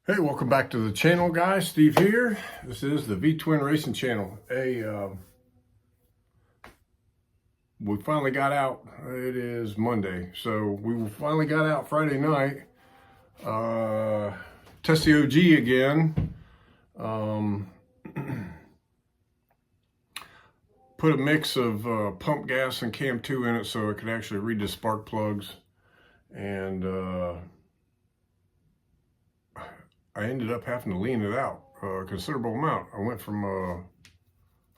Hey, welcome back to the channel, guys. Steve here. This is the V-Twin Racing Channel. Hey, we finally got out. It is Monday, so we finally got out Friday night. Test the OG again. Put a mix of pump gas and Cam 2 in it so it could actually read the spark plugs. And I ended up having to lean it out a considerable amount. I went from a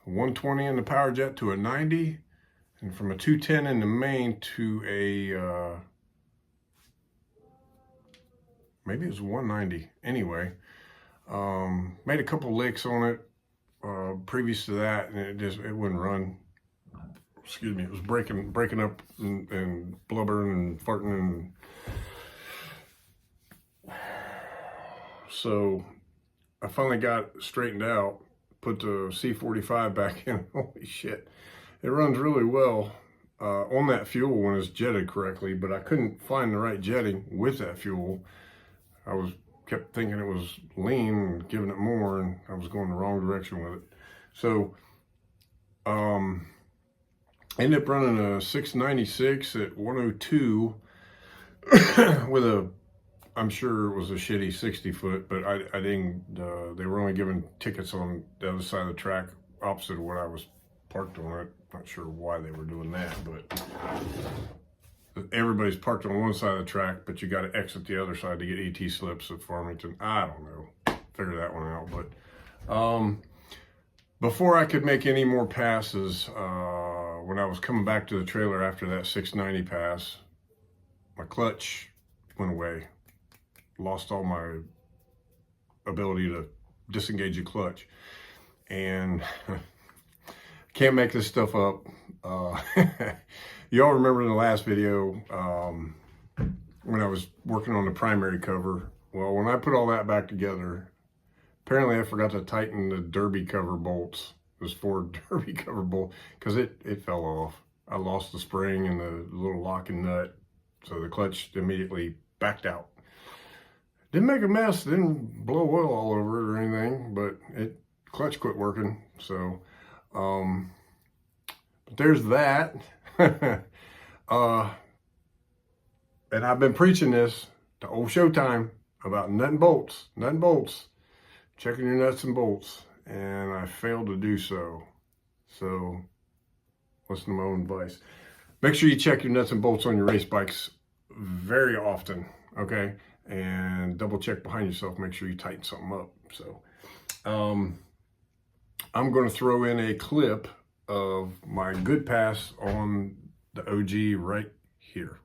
120 in the power jet to a 90, and from a 210 in the main to a maybe it was 190. Anyway, made a couple licks on it previous to that, and it wouldn't run. Excuse me, it was breaking up and blubbering and farting and. So I finally got it straightened out, put the C45 back in. Holy shit. It runs really well on that fuel when it's jetted correctly, but I couldn't find the right jetting with that fuel. I kept thinking it was lean and giving it more, and I was going the wrong direction with it. So ended up running a 696 at 102 with a, I'm sure it was a shitty 60 foot, but I didn't, they were only giving tickets on the other side of the track, opposite of what I was parked on. I'm not sure why they were doing that, but everybody's parked on one side of the track, but you got to exit the other side to get ET slips at Farmington. I don't know, figure that one out. But before I could make any more passes, when I was coming back to the trailer after that 690 pass, my clutch went away. Lost all my ability to disengage the clutch, and can't make this stuff up. Y'all remember in the last video when I was working on the primary cover? Well, when I put all that back together, apparently I forgot to tighten the derby cover bolts, this Ford derby cover bolt, because it fell off. I lost the spring and the little locking nut, so the clutch immediately backed out. Didn't make a mess, didn't blow oil all over it or anything, but clutch quit working. So, but there's that. And I've been preaching this to old Showtime about nut and bolts, checking your nuts and bolts, and I failed to do so. So, listen to my own advice. Make sure you check your nuts and bolts on your race bikes very often, okay? And double check behind yourself, make sure you tighten something up. So I'm going to throw in a clip of my good pass on the OG right here.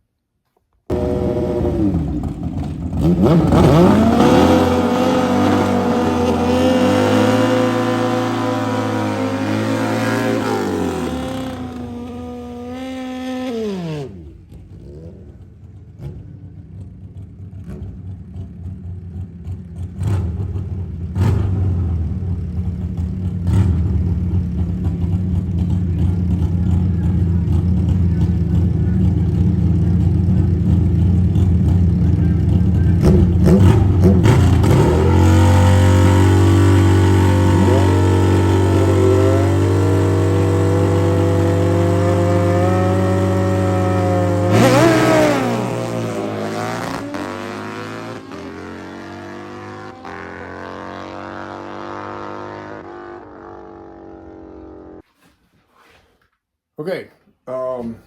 Okay, on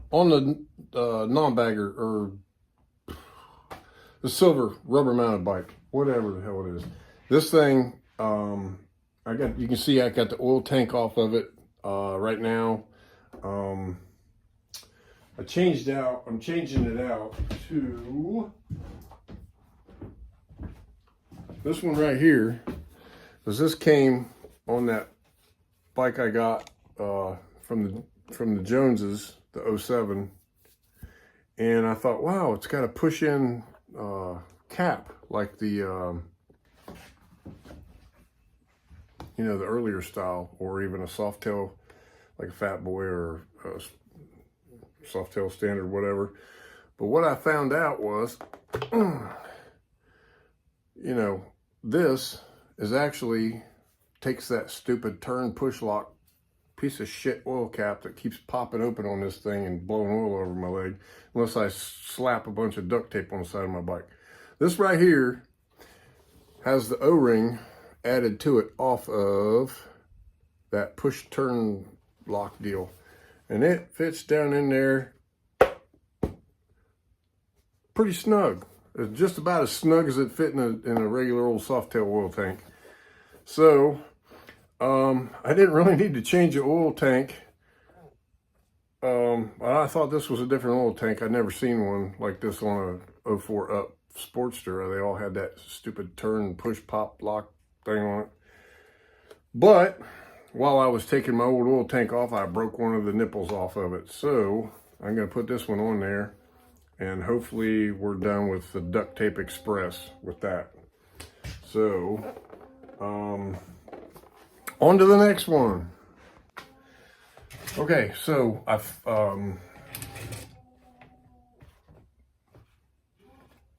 the non-bagger, or the silver rubber mounted bike, whatever the hell it is. This thing, you can see I got the oil tank off of it right now. I'm changing it out to this one right here, because this came on that bike I got from the Joneses, the 07, and I thought, wow, it's got a push-in cap like the the earlier style, or even a soft tail like a Fat Boy or a soft tail standard, whatever. But what I found out was you know, this is actually takes that stupid turn push lock piece of shit oil cap that keeps popping open on this thing and blowing oil over my leg, unless I slap a bunch of duct tape on the side of my bike. This right here has the O-ring added to it off of that push turn lock deal, and it fits down in there pretty snug. It's just about as snug as it fit in a regular old Softail oil tank. So I didn't really need to change the oil tank. I thought this was a different oil tank. I'd never seen one like this on a 04 Up Sportster. They all had that stupid turn push pop lock thing on it. But while I was taking my old oil tank off, I broke one of the nipples off of it. So I'm going to put this one on there, and hopefully we're done with the Duct Tape Express with that. So on to the next one. Okay, so I've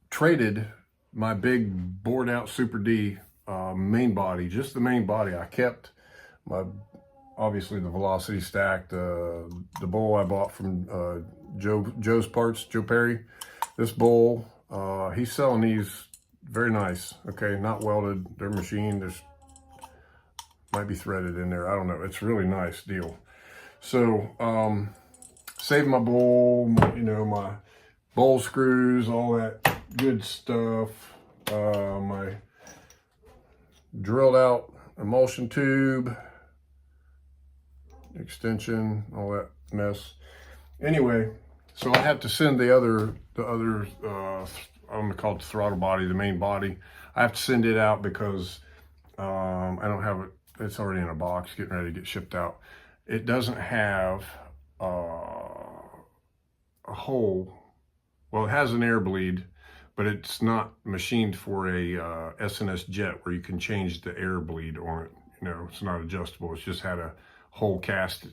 traded my big bored out Super D main body, just the main body. I kept my, obviously, the Velocity Stack, the bowl I bought from Joe's Parts, Joe Perry. This bowl, he's selling these very nice. Okay, not welded, they're machined. There's might be threaded in there, I don't know. It's a really nice deal. So saved my bowl, you know, my bowl screws, all that good stuff. My drilled out emulsion tube, extension, all that mess. Anyway, so I have to send the other I'm gonna call it the throttle body, the main body. I have to send it out because I don't have it. It's already in a box, getting ready to get shipped out. It doesn't have a hole. Well, it has an air bleed, but it's not machined for a SNS jet where you can change the air bleed on it. You know, it's not adjustable. It's just had a hole cast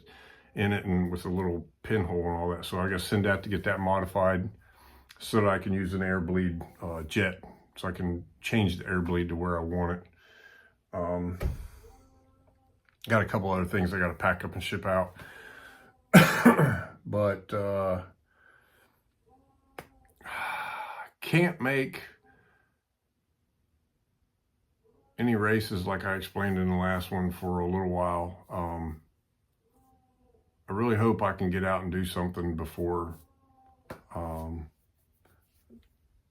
in it and with a little pinhole and all that. So I got to send that to get that modified so that I can use an air bleed jet, so I can change the air bleed to where I want it. Got a couple other things I got to pack up and ship out. But can't make any races like I explained in the last one for a little while. I really hope I can get out and do something before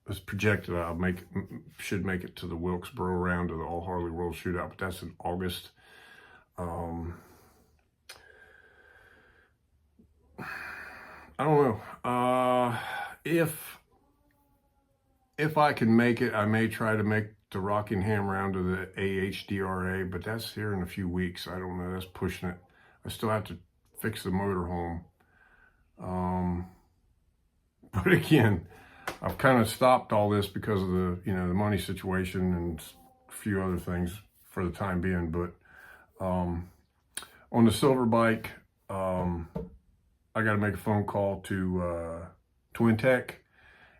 it's projected I should make it to the Wilkesboro round to the All Harley World Shootout, but that's in August. I don't know. If I can make it, I may try to make the Rockingham round to the AHDRA, but that's here in a few weeks. I don't know. That's pushing it. I still have to fix the motorhome. But again, I've kind of stopped all this because of the, you know, the money situation and a few other things for the time being. But on the silver bike, I got to make a phone call to Twin Tech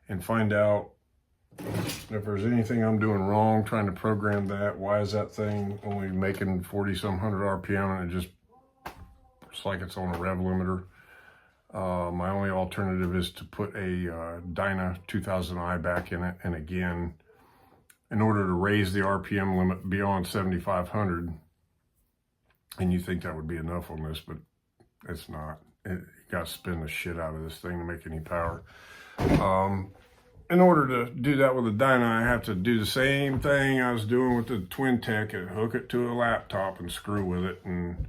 and find out if there's anything I'm doing wrong trying to program that. Why is that thing only making 40-some hundred RPM and it just, it's like it's on a rev limiter? My only alternative is to put a Dyna 2000i back in it. And again, in order to raise the RPM limit beyond 7,500, and you think that would be enough on this, but it's not. You got to spin the shit out of this thing to make any power. In order to do that with a Dyna, I have to do the same thing I was doing with the Twin Tech and hook it to a laptop and screw with it. And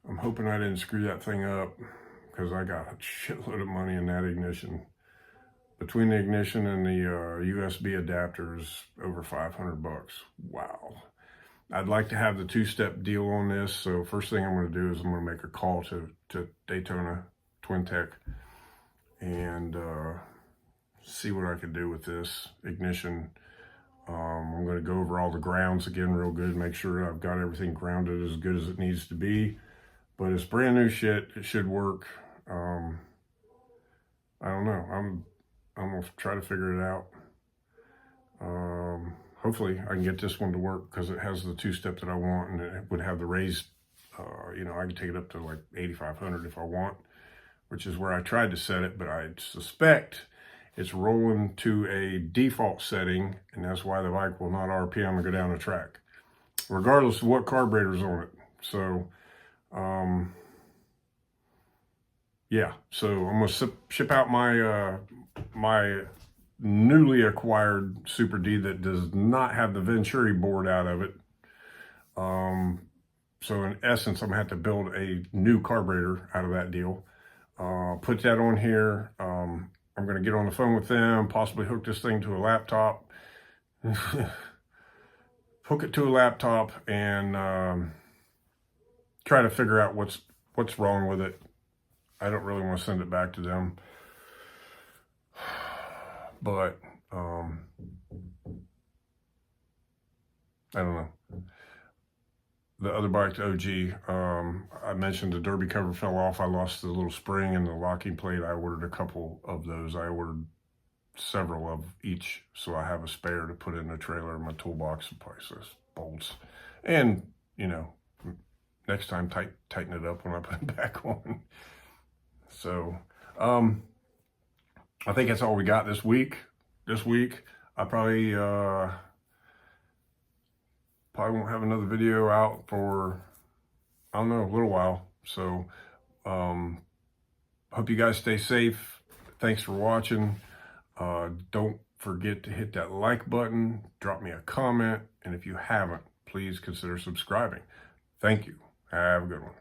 I'm hoping I didn't screw that thing up, because I got a shitload of money in that ignition. Between the ignition and the USB adapters, over 500 bucks. Wow. I'd like to have the two-step deal on this. So first thing I'm going to do is I'm going to make a call to Daytona Twin Tech and see what I can do with this ignition. I'm going to go over all the grounds again real good, make sure I've got everything grounded as good as it needs to be. But it's brand new shit. It should work. I don't know. I'm gonna try to figure it out. hopefully I can get this one to work because it has the two-step that I want, and it would have the raised, you know, I can take it up to like 8,500 if I want, which is where I tried to set it, but I suspect it's rolling to a default setting, and that's why the bike will not RPM and go down the track, regardless of what carburetor's on it. So, yeah, so I'm gonna ship out my my newly acquired Super D that does not have the Venturi board out of it. So in essence, I'm gonna have to build a new carburetor out of that deal. Put that on here. I'm gonna get on the phone with them, possibly hook this thing to a laptop. Hook it to a laptop and try to figure out what's wrong with it. I don't really want to send it back to them, but I don't know. The other bike, the OG, I mentioned the derby cover fell off. I lost the little spring and the locking plate. I ordered a couple of those. I ordered several of each, so I have a spare to put in the trailer in my toolbox and places, bolts. And, you know, next time tighten it up when I put it back on. So, I think that's all we got this week. I probably won't have another video out for, I don't know, a little while. So, hope you guys stay safe. Thanks for watching. Don't forget to hit that like button, drop me a comment, and if you haven't, please consider subscribing. Thank you. Have a good one.